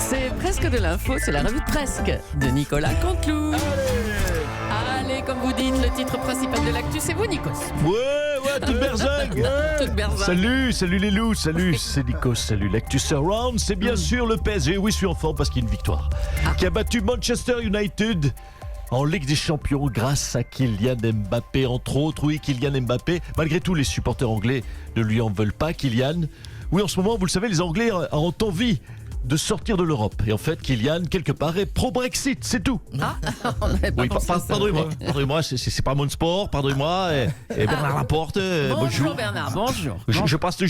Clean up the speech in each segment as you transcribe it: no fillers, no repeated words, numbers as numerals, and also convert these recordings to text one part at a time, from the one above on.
C'est presque de l'info, c'est la revue de presque de Nicolas Canteloup. Allez, comme vous dites, le titre principal de l'actu, c'est vous, Nikos. Ouais, toute berzingue. Toute berzingue. Salut les loups, salut, c'est Nikos, salut. L'actu surround, c'est bien sûr le PSG. Oui, je suis en forme parce qu'il y a une victoire qui a battu Manchester United en Ligue des Champions grâce à Kylian Mbappé, entre autres. Oui, Kylian Mbappé. Malgré tout, les supporters anglais ne lui en veulent pas, Kylian. Oui, en ce moment, vous le savez, les Anglais ont envie de sortir de l'Europe. Et en fait, Kylian, quelque part, est pro-Brexit, c'est tout. Ah, on n'avait pas Oui, pensé à ça. pardonnez-moi, c'est pas mon sport, pardonnez-moi. Et Bernard Laporte, Bonjour Bernard, bonjour. Je passe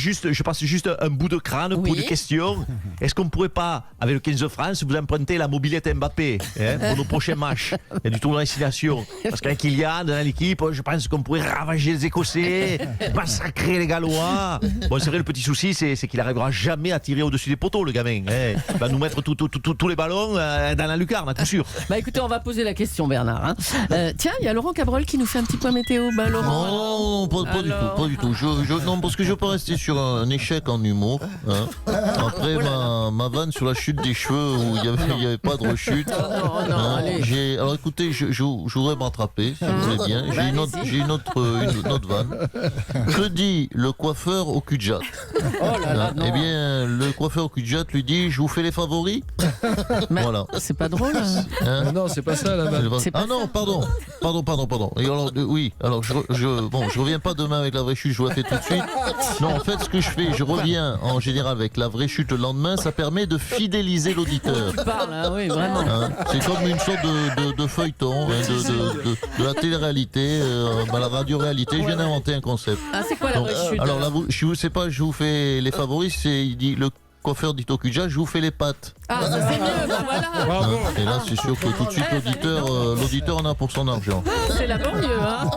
juste un bout de crâne pour une question. Est-ce qu'on ne pourrait pas, avec le 15 de France, vous emprunter la mobilette Mbappé pour nos prochains matchs et du tournoi destination? Parce qu'avec Kylian dans l'équipe, je pense qu'on pourrait ravager les Écossais, massacrer les Gallois. Bon, c'est vrai, le petit souci, c'est qu'il n'arrivera jamais à tirer au-dessus des poteaux, le gamin. Il va nous mettre tous les ballons dans la lucarne, à coup sûr. Bah écoutez, on va poser la question, Bernard. Tiens, il y a Laurent Cabrol qui nous fait un petit point météo. Bah Laurent. Non, pas du tout. Non, parce que je peux rester sur un échec en humour. Hein. Après ma vanne sur la chute des cheveux où il n'y avait pas de rechute. Non, allez. Alors écoutez, je voudrais me rattraper, si vous voulez bien. J'ai une autre vanne. Que dit le coiffeur au cul-de-jatte? Eh bien, le coiffeur au cul-de-jatte lui dit: je vous fais les favoris. Voilà. C'est pas drôle. Hein? Non, c'est pas ça là-bas. Non, pardon. Et alors, je reviens pas demain avec la vraie chute, je vous la fais tout de suite. Non, en fait, ce que je fais, je reviens en général avec la vraie chute le lendemain, ça permet de fidéliser l'auditeur. Tu parles, hein, oui, vraiment. Hein, c'est comme une sorte de feuilleton, de la télé-réalité, la radio-réalité. Je viens d'inventer un concept. Ah, c'est quoi la vraie chute? Alors là, je sais pas, je vous fais les favoris, il dit le coiffeur dit au cul-de-jatte, je vous fais les pattes. Ah, ça c'est mieux, bah voilà. Bravo. Et là, c'est sûr que tout de suite, l'auditeur en a pour son argent. C'est la banlieue, hein.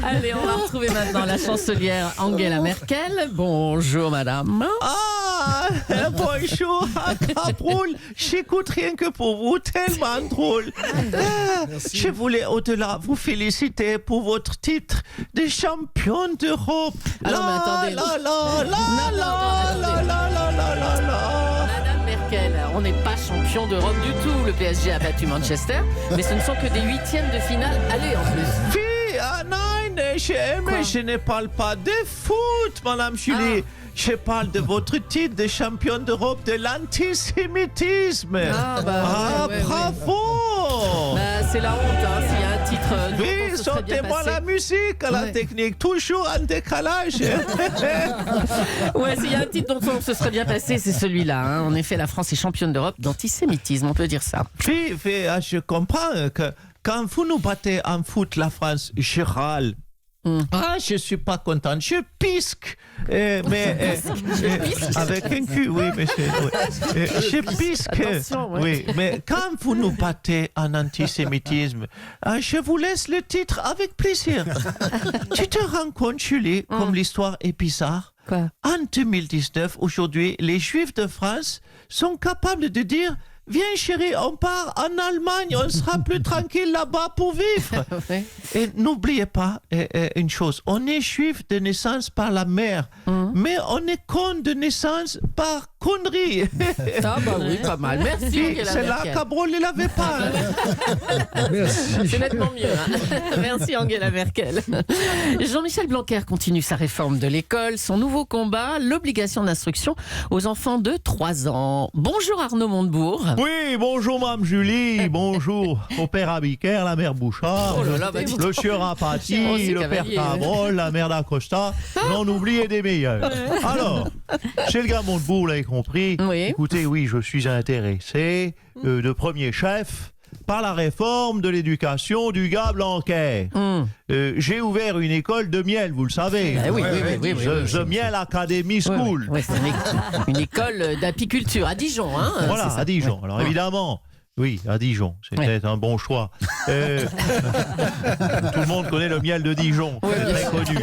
Allez, on va retrouver maintenant la chancelière Angela Merkel. Bonjour, madame. Bonjour, Cabrol. J'écoute rien que pour vous, tellement drôle. Je voulais au-delà vous féliciter pour votre titre de champion d'Europe. Alors, mais attendez. Madame Merkel, on n'est pas champion d'Europe du tout. Le PSG a battu Manchester, mais ce ne sont que des huitièmes de finale. Allez, en plus. Je ne parle pas de foot, Madame Julie. Je parle de votre titre de champion d'Europe de l'antisémitisme. Bravo. Bah, c'est la honte, hein, s'il y a un titre. Oui, sortez-moi la musique à la technique, toujours en décalage. Ouais, s'il y a un titre dont on se serait bien passé, c'est celui-là. Hein. En effet, la France est championne d'Europe d'antisémitisme, on peut dire ça. Oui, je comprends que quand vous nous battez en foot, la France, je râle. Je suis pas contente, je pisque. Avec un cul, oui, monsieur. Je pisque. Attention, ouais. Oui, mais quand vous nous battez en antisémitisme, je vous laisse le titre avec plaisir. Tu te rends compte, Julie, comme l'histoire est bizarre? Quoi? En 2019, aujourd'hui, les Juifs de France sont capables de dire: viens chérie, on part en Allemagne, on sera plus tranquille là-bas pour vivre. Ouais. Et n'oubliez pas une chose, on est juif de naissance par la mère, mais on est con de naissance par connerie. Ah bah oui, pas mal. Merci, Angela C'est là Merkel. Cabrol, il l'avait pas. Merci. C'est nettement mieux. Hein. Merci Angela Merkel. Jean-Michel Blanquer continue sa réforme de l'école. Son nouveau combat, l'obligation d'instruction aux enfants de 3 ans. Bonjour Arnaud Montebourg. Oui, bonjour Mme Julie, bonjour au père Abiker, la mère Bouchard, Oh là là, bah dis le sieur Apathy, Oh, c'est le père cavalier. Cabrol, la mère d'Acosta, non oubliez des meilleurs. Alors, chez le gars Montebourg, vous l'avez compris, Oui. écoutez, oui, je suis intéressé de premier chef par la réforme de l'éducation du gars Blanquer. J'ai ouvert une école de miel, vous le savez. Oui. The Miel Academy School. Ouais, c'est une école d'apiculture à Dijon. Hein, Voilà, c'est ça. à Dijon. Alors évidemment, Oui, à Dijon. C'était un bon choix. Tout le monde connaît le miel de Dijon. C'est très connu.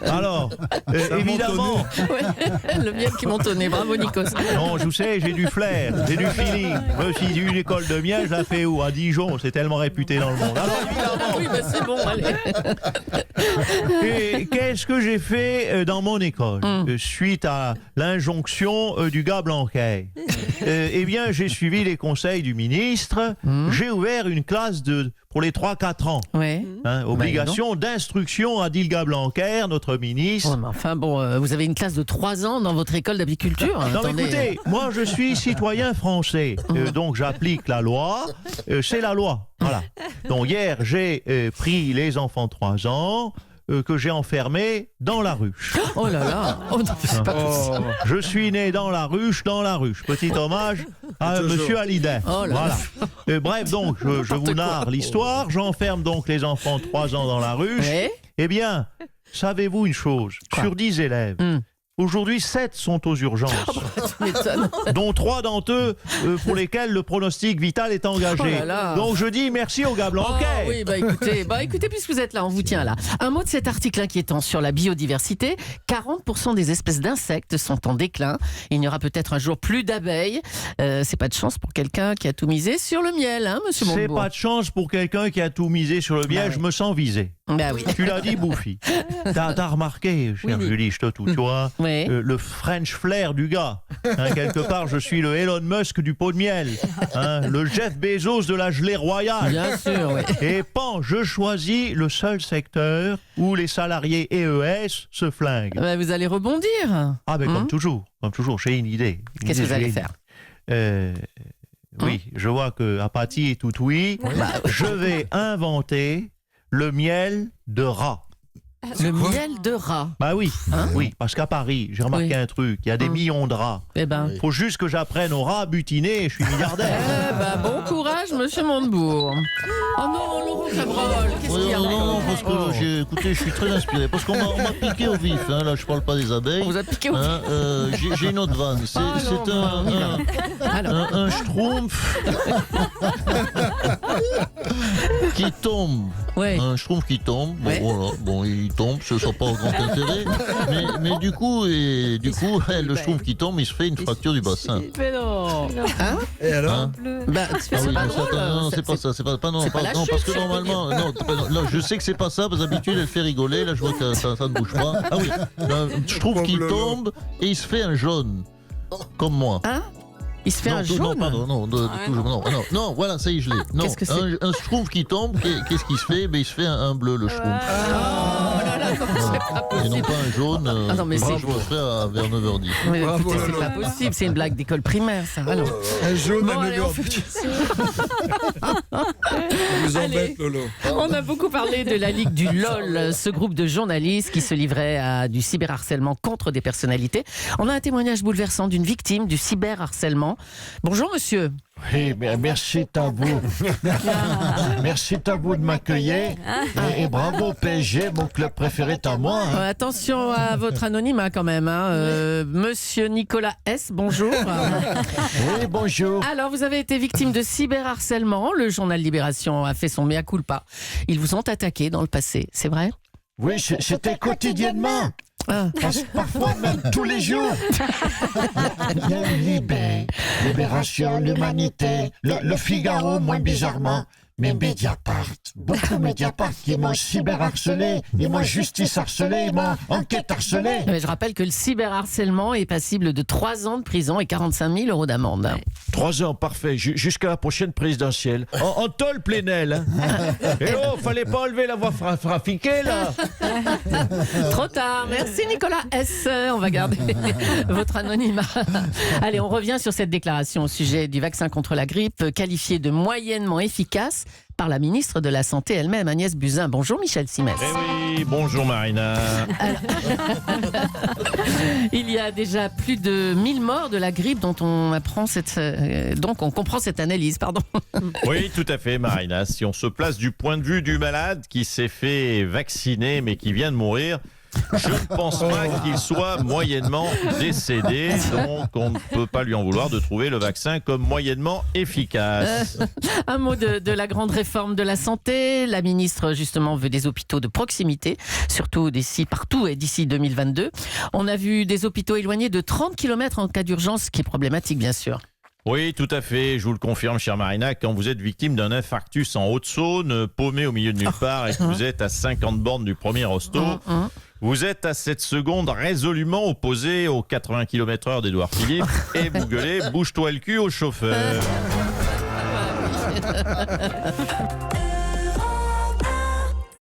Alors, évidemment... Le miel qui montonnait. Bravo, Nikos. Non, je sais, j'ai du flair, j'ai du feeling. Moi, si j'ai une école de miel, je la fais où? À Dijon, c'est tellement réputé dans le monde. Alors, évidemment... Oui, c'est bon, allez. Et qu'est-ce que j'ai fait dans mon école suite à l'injonction du gars Blanquer? Eh bien, j'ai suivi les conseils du ministre. J'ai ouvert une classe pour les 3-4 ans. Ouais. Obligation d'instruction, a dit le gars Blanquer, notre ministre. Ouais, mais enfin, bon, vous avez une classe de 3 ans dans votre école d'apiculture. Non, mais écoutez, moi, je suis citoyen français. Donc, j'applique la loi. C'est la loi. Voilà. Donc, hier, j'ai pris les enfants de 3 ans que j'ai enfermés dans la ruche. Oh là là. Oh non, c'est pas possible. Je suis né dans la ruche. Petit hommage à Monsieur Hallyday. Oh là Voilà. Bref, donc, je vous narre l'histoire. J'enferme donc les enfants de 3 ans dans la ruche. Ouais. Eh bien, savez-vous une chose? Sur 10 élèves, aujourd'hui, 7 sont aux urgences, Tu m'étonnes. dont 3 d'entre eux pour lesquels le pronostic vital est engagé. Oh là là. Donc je dis merci au gars Blanquer. Oh, oui, écoutez, puisque vous êtes là, on vous tient là. Un mot de cet article inquiétant sur la biodiversité. 40% des espèces d'insectes sont en déclin. Il n'y aura peut-être un jour plus d'abeilles. C'est pas de chance pour quelqu'un qui a tout misé sur le miel, hein, monsieur C'est Montebourg. pas de chance pour quelqu'un qui a tout misé sur le miel. Je me sens visé. Bah oui. Tu l'as dit, Bouffi. T'as remarqué, chère Julie, je te tutoie, Oui. le French flair du gars. Hein, quelque part, je suis le Elon Musk du pot de miel. Hein, le Jeff Bezos de la gelée royale. Bien sûr, oui. Et je choisis le seul secteur où les salariés EES se flinguent. Bah, vous allez rebondir. Ah ben comme toujours, j'ai une idée. Qu'est-ce que vous allez faire? Oui, je vois que Apathy est tout oui. Je vais inventer le miel de rat. Le miel de rat. Bah oui, oui, parce qu'à Paris, j'ai remarqué un truc, il y a des millions de rats. Eh ben. Faut juste que j'apprenne aux rats à butiner et je suis milliardaire. Bon courage, monsieur Montebourg. Oh non, Laurent Cabrol, qu'est-ce qu'il y a Non, parce que là, écoutez, je suis très inspiré. Parce qu'on m'a piqué au vif, hein, là je parle pas des abeilles. On vous a piqué au vif. J'ai une autre vanne. C'est un schtroumpf qui tombe. Ouais. Un schtroumpf qui tombe. Bon, voilà. Bon, il tombe, ce ne sera pas au grand intérêt. Mais du coup, le schtroumpf qui tombe, il se fait une fracture du bassin. Mais non. Hein? Et alors C'est pas drôle. Non, c'est pas ça. C'est pas parce que normalement, non, je sais que c'est pas ça, parce que d'habitude elle fait rigoler. Là, je vois que ça ne bouge pas. Ah oui, je trouve qu'il tombe et il se fait un jaune, comme moi. Hein? Il se fait un jaune? Non, pardon, non, voilà, ça y est, je l'ai. Non, Qu'est-ce que c'est? un schtroumpf qui tombe, qu'est-ce qu'il se fait? Il se fait un bleu, le schtroumpf. Oh là là, c'est pas possible. Et non pas un jaune. Ah non, mais je c'est- le ferai vers 9h10. Mais Bravo, écoutez, c'est Lolo. pas possible, c'est une blague d'école primaire, ça. Alors. Un jaune Bon, à allez, on 9h10. fait- Vous Allez. embête, Lolo. On a beaucoup parlé de la Ligue du LOL, ce groupe de journalistes qui se livrait à du cyberharcèlement contre des personnalités. On a un témoignage bouleversant d'une victime du cyberharcèlement. Bonjour monsieur. Oui, merci à vous. Merci à vous de m'accueillir. Et bravo PSG, mon club préféré est à moi. Hein. Attention à votre anonymat quand même. Hein. Monsieur Nicolas S, bonjour. Oui, bonjour. Alors, vous avez été victime de cyberharcèlement. Le journal Libération a fait son mea culpa. Ils vous ont attaqué dans le passé, c'est vrai? Oui, c'était quotidiennement. Parfois même tous les jours. Il y a eu Libération, l'Humanité, le Figaro, moins bizarrement. Mais Mediapart, beaucoup Mediapart qui m'ont cyberharcelé, ils m'ont justice harcelé, ils m'ont enquête harcelé. Mais je rappelle que le cyberharcèlement est passible de 3 ans de prison et 45 000 € d'amende. 3 ans, parfait, jusqu'à la prochaine présidentielle. En tôle plénelle. Hein. Et oh, fallait pas enlever la voix trafiquée, là. Trop tard. Merci Nicolas S. On va garder votre anonymat. Allez, on revient sur cette déclaration au sujet du vaccin contre la grippe, qualifié de moyennement efficace par la ministre de la Santé elle-même, Agnès Buzyn. Bonjour Michel Simès. Eh oui, bonjour Marina. Il y a déjà plus de 1000 morts de la grippe dont on apprend donc on comprend cette analyse, pardon. Oui, tout à fait Marina. Si on se place du point de vue du malade qui s'est fait vacciner mais qui vient de mourir, Je ne pense pas qu'il soit moyennement décédé, donc on ne peut pas lui en vouloir de trouver le vaccin comme moyennement efficace. Un mot de la grande réforme de la santé. La ministre, justement, veut des hôpitaux de proximité, surtout partout et d'ici 2022. On a vu des hôpitaux éloignés de 30 km en cas d'urgence, ce qui est problématique, bien sûr. Oui, tout à fait. Je vous le confirme, cher Marina, quand vous êtes victime d'un infarctus en Haute-Saône, paumé au milieu de nulle part et que vous êtes à 50 bornes du premier hosto, vous êtes à cette seconde résolument opposé aux 80 km/h d'Édouard Philippe et vous gueulez « bouge-toi le cul » au chauffeur.